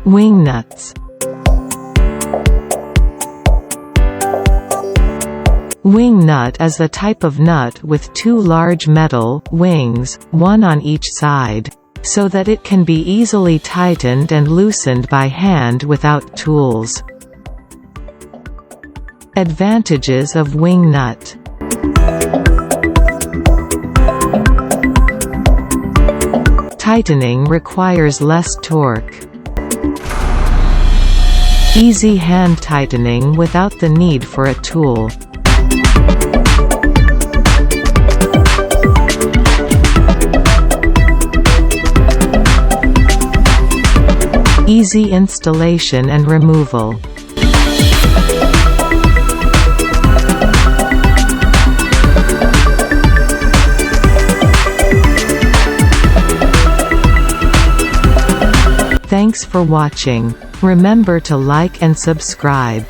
Wing nuts. Wing nut is a type of nut with two large metal wings, one on each side, so that it can be easily tightened and loosened by hand without tools. Advantages of wing nut. Tightening requires less torque. Easy hand tightening without the need for a tool. Easy installation and removal. Thanks for watching. Remember to like and subscribe.